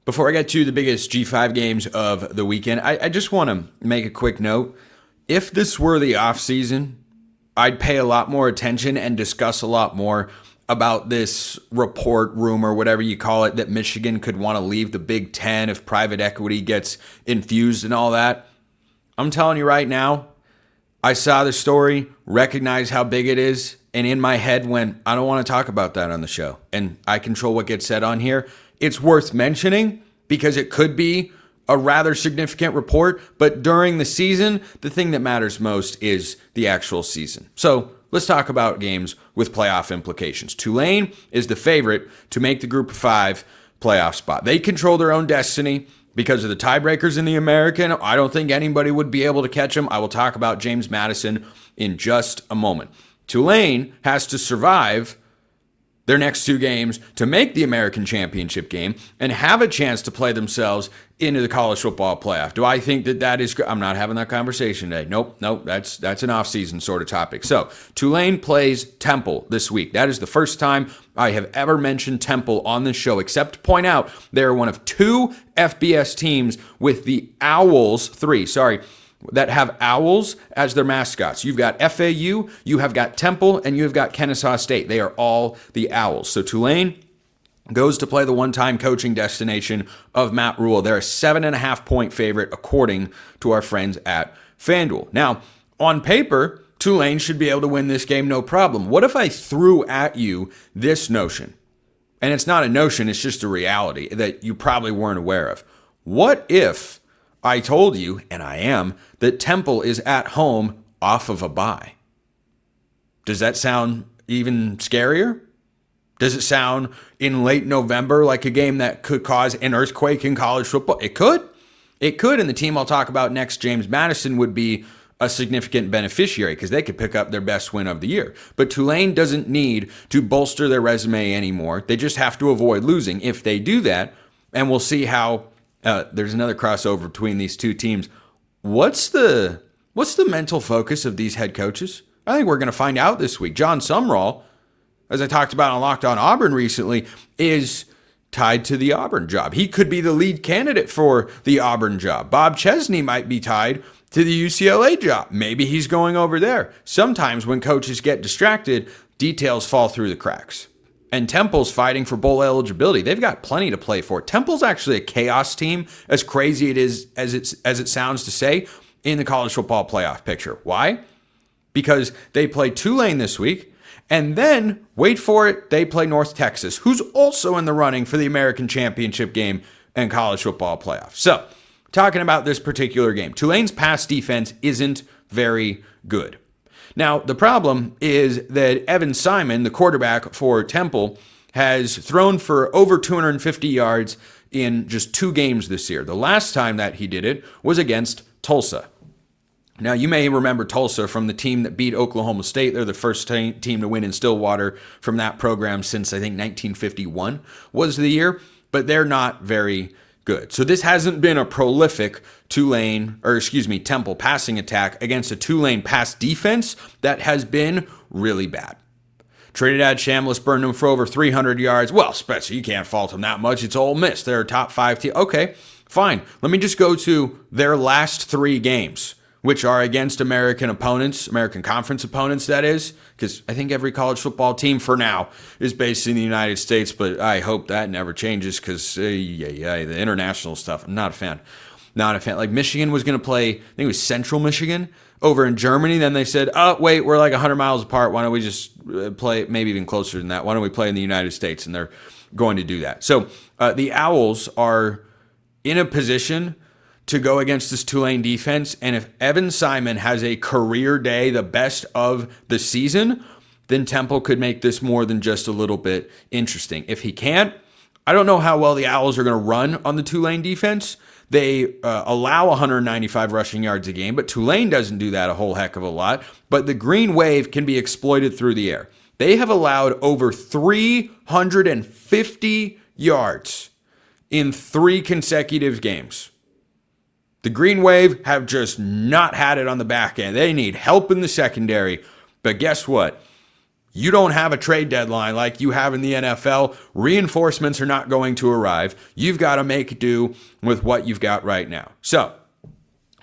Before I get to the biggest G5 games of the weekend, I just want to make a quick note. If this were the offseason, I'd pay a lot more attention and discuss a lot more about this report, rumor, whatever you call it, that Michigan could want to leave the Big Ten if private equity gets infused and all that. I'm telling you right now, I saw the story, recognize how big it is, and in my head went, I don't want to talk about that on the show. And I control what gets said on here. It's worth mentioning because it could be a rather significant report, but during the season, the thing that matters most is the actual season. So let's talk about games with playoff implications. Tulane is the favorite to make the Group of 5 playoff spot. They control their own destiny because of the tiebreakers in the American. I don't think anybody would be able to catch them. I will talk about James Madison in just a moment. Tulane has to survive their next 2 games to make the American Championship game and have a chance to play themselves into the college football playoff. Do I think that is I'm not having that conversation today. Nope. That's an off-season sort of topic. So Tulane plays Temple this week. That is the first time I have ever mentioned Temple on this show, except to point out they're one of 2 FBS teams with the Owls, 3, that have owls as their mascots. You've got FAU, you have got Temple, and you have got Kennesaw State. They are all the Owls. So Tulane goes to play the one-time coaching destination of Matt Rule. They're a 7.5-point favorite according to our friends at FanDuel. Now, on paper, Tulane should be able to win this game no problem. What if I threw at you this notion? And it's not a notion, it's just a reality that you probably weren't aware of. What if I told you, and I am, that Temple is at home off of a bye? Does that sound even scarier? Does it sound in late November like a game that could cause an earthquake in college football? It could. It could, and the team I'll talk about next, James Madison, would be a significant beneficiary because they could pick up their best win of the year. But Tulane doesn't need to bolster their resume anymore. They just have to avoid losing. If they do that, and we'll see how there's another crossover between these 2 teams. What's the mental focus of these head coaches? I think we're going to find out this week. John Sumrall, as I talked about on Locked On Auburn recently, is tied to the Auburn job. He could be the lead candidate for the Auburn job. Bob Chesney might be tied to the UCLA job. Maybe he's going over there. Sometimes when coaches get distracted, details fall through the cracks. And Temple's fighting for bowl eligibility. They've got plenty to play for. Temple's actually a chaos team, as crazy it is as it sounds to say, in the college football playoff picture. Why? Because they play Tulane this week, and then, wait for it, they play North Texas, who's also in the running for the American Championship game and college football playoff. So, talking about this particular game, Tulane's pass defense isn't very good. Now, the problem is that Evan Simon, the quarterback for Temple, has thrown for over 250 yards in just 2 games this year. The last time that he did it was against Tulsa. Now, you may remember Tulsa from the team that beat Oklahoma State. They're the first team to win in Stillwater from that program since, I think, 1951 was the year, but they're not very good. So this hasn't been a prolific Temple passing attack against a Tulane pass defense that has been really bad. Trinidad Chambliss burned them for over 300 yards. Well, Spencer, you can't fault them that much. It's Ole Miss. They're a top 5 team. Okay, fine. Let me just go to their last 3 games, which are against American opponents, American Conference opponents, that is, because I think every college football team for now is based in the United States, but I hope that never changes because the international stuff, I'm not a fan. Not a fan. Like Michigan was going to play, I think it was Central Michigan over in Germany. Then they said, oh, wait, we're like 100 miles apart. Why don't we just play, maybe even closer than that? Why don't we play in the United States? And they're going to do that. So the Owls are in a position to go against this Tulane defense. And if Evan Simon has a career day, the best of the season, then Temple could make this more than just a little bit interesting. If he can't, I don't know how well the Owls are going to run on the Tulane defense. They allow 195 rushing yards a game, but Tulane doesn't do that a whole heck of a lot. But the green wave can be exploited through the air. They have allowed over 350 yards in 3 consecutive games. The Green Wave have just not had it on the back end. They need help in the secondary. But guess what? You don't have a trade deadline like you have in the NFL. Reinforcements are not going to arrive. You've got to make do with what you've got right now. So,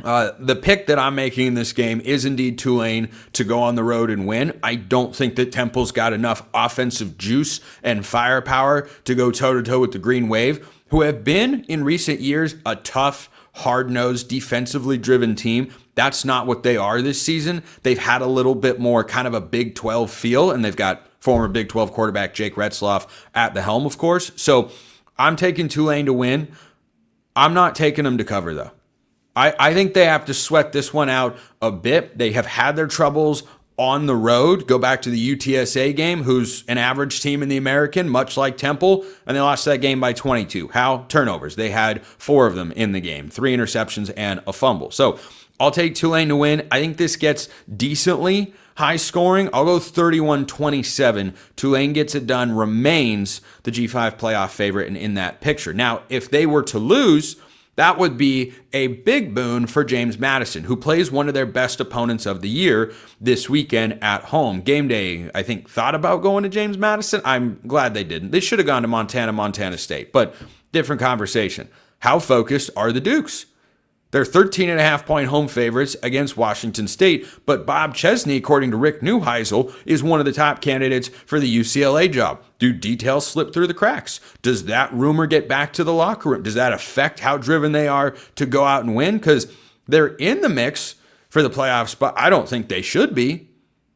the pick that I'm making in this game is indeed Tulane to go on the road and win. I don't think that Temple's got enough offensive juice and firepower to go toe-to-toe with the Green Wave, who have been, in recent years, a tough, hard-nosed, defensively driven team. That's not what they are this season. They've had a little bit more kind of a Big 12 feel, and they've got former Big 12 quarterback Jake Retzloff at the helm, of course. So I'm taking Tulane to win. I'm not taking them to cover, though. I think they have to sweat this one out a bit. They have had their troubles on the road. Go back to the UTSA game, who's an average team in the American, much like Temple, and they lost that game by 22. How? Turnovers. They had 4 of them in the game, 3 interceptions and a fumble. So I'll take Tulane to win. I think this gets decently high scoring. I'll go 31-27. Tulane gets it done, remains the G5 playoff favorite and in that picture. Now, if they were to lose, that would be a big boon for James Madison, who plays one of their best opponents of the year this weekend at home. Game day, I think, thought about going to James Madison. I'm glad they didn't. They should have gone to Montana State, but different conversation. How focused are the Dukes? They're 13.5-point home favorites against Washington State, but Bob Chesney, according to Rick Neuheisel, is one of the top candidates for the UCLA job. Do details slip through the cracks? Does that rumor get back to the locker room? Does that affect how driven they are to go out and win? Because they're in the mix for the playoffs, but I don't think they should be.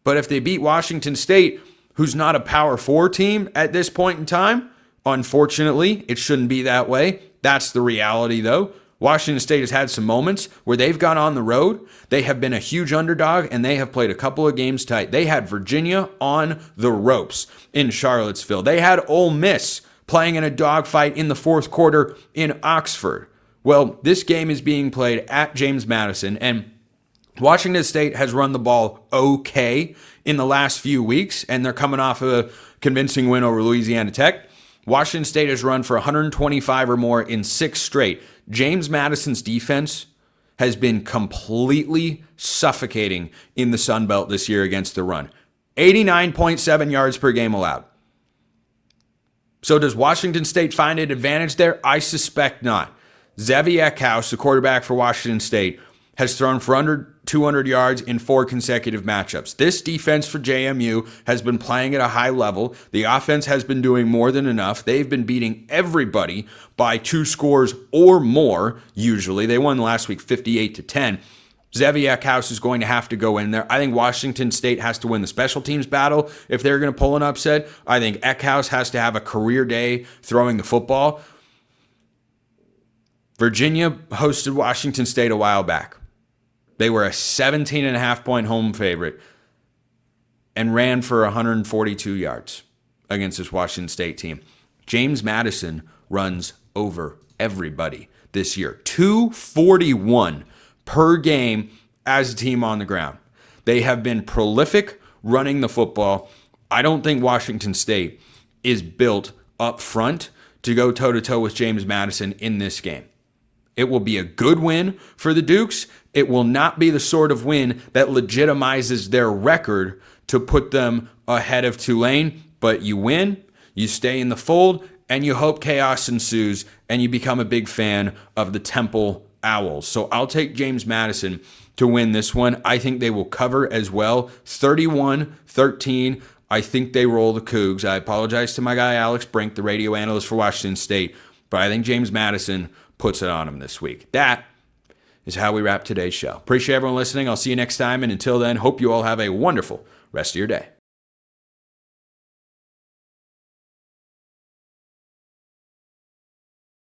But if they beat Washington State, who's not a Power 4 team at this point in time, unfortunately, it shouldn't be that way. That's the reality, though. Washington State has had some moments where they've gone on the road. They have been a huge underdog, and they have played a couple of games tight. They had Virginia on the ropes in Charlottesville. They had Ole Miss playing in a dogfight in the fourth quarter in Oxford. Well, this game is being played at James Madison, and Washington State has run the ball okay in the last few weeks, and they're coming off a convincing win over Louisiana Tech. Washington State has run for 125 or more in 6 straight. James Madison's defense has been completely suffocating in the Sun Belt this year against the run. 89.7 yards per game allowed. So does Washington State find an advantage there? I suspect not. Zevi Eckhouse, the quarterback for Washington State, has thrown for under 200 yards in 4 consecutive matchups. This defense for JMU has been playing at a high level. The offense has been doing more than enough. They've been beating everybody by 2 scores or more, usually. They won last week 58-10. Zevi Eckhouse is going to have to go in there. I think Washington State has to win the special teams battle if they're going to pull an upset. I think Eckhouse has to have a career day throwing the football. Virginia hosted Washington State a while back. They were a 17.5-point home favorite and ran for 142 yards against this Washington State team. James Madison runs over everybody this year. 241 per game as a team on the ground. They have been prolific running the football. I don't think Washington State is built up front to go toe-to-toe with James Madison in this game. It will be a good win for the Dukes. It will not be the sort of win that legitimizes their record to put them ahead of Tulane, but you win, you stay in the fold, and you hope chaos ensues, and you become a big fan of the Temple Owls. So I'll take James Madison to win this one. I think they will cover as well. 31-13. I think they roll the Cougs. I apologize to my guy Alex Brink, the radio analyst for Washington State, but I think James Madison puts it on him this week. That is how we wrap today's show. Appreciate everyone listening. I'll see you next time, and until then, hope you all have a wonderful rest of your day.